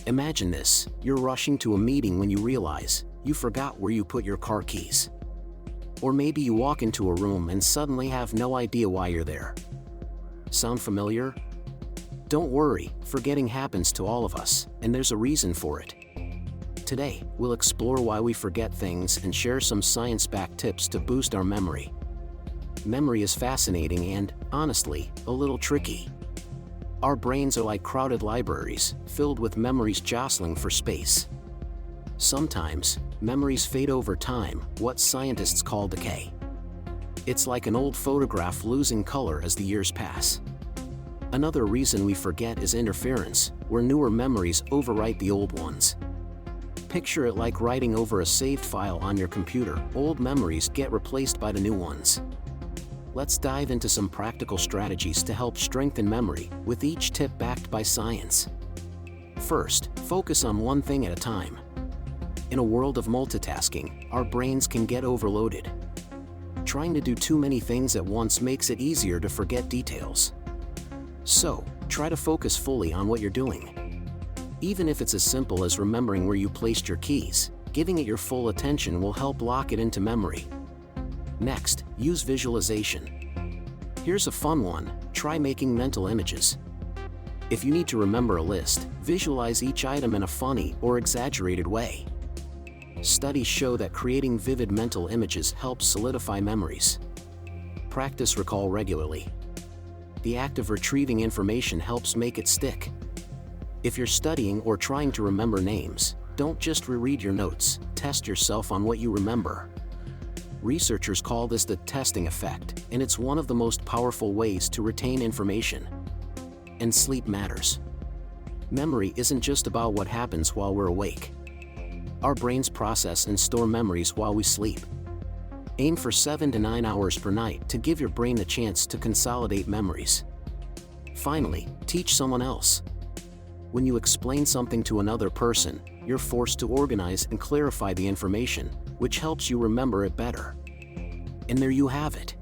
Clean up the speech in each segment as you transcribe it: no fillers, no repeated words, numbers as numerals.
Imagine this: you're rushing to a meeting when you realize you forgot where you put your car keys. Or maybe you walk into a room and suddenly have no idea why you're there. Sound familiar? Don't worry, forgetting happens to all of us, and there's a reason for it. Today, we'll explore why we forget things and share some science-backed tips to boost our memory. Memory is fascinating and, honestly, a little tricky. Our brains are like crowded libraries, filled with memories jostling for space. Sometimes, memories fade over time, what scientists call decay. It's like an old photograph losing color as the years pass. Another reason we forget is interference, where newer memories overwrite the old ones. Picture it like writing over a saved file on your computer. Old memories get replaced by the new ones. Let's dive into some practical strategies to help strengthen memory, with each tip backed by science. First, focus on one thing at a time. In a world of multitasking, our brains can get overloaded. Trying to do too many things at once makes it easier to forget details. So, try to focus fully on what you're doing. Even if it's as simple as remembering where you placed your keys, giving it your full attention will help lock it into memory. Next, use visualization. Here's a fun one: try making mental images. If you need to remember a list, visualize each item in a funny or exaggerated way. Studies show that creating vivid mental images helps solidify memories. Practice recall regularly. The act of retrieving information helps make it stick. If you're studying or trying to remember names, don't just reread your notes, test yourself on what you remember. Researchers call this the testing effect, and it's one of the most powerful ways to retain information. And sleep matters. Memory isn't just about what happens while we're awake. Our brains process and store memories while we sleep. Aim for 7 to 9 hours per night to give your brain the chance to consolidate memories. Finally, teach someone else. When you explain something to another person, you're forced to organize and clarify the information, which helps you remember it better. And there you have it.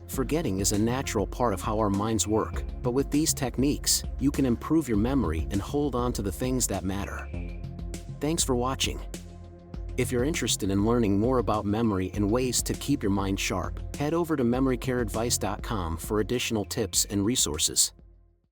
Forgetting is a natural part of how our minds work, but with these techniques, you can improve your memory and hold on to the things that matter. Thanks for watching. If you're interested in learning more about memory and ways to keep your mind sharp, head over to memorycareadvice.com for additional tips and resources.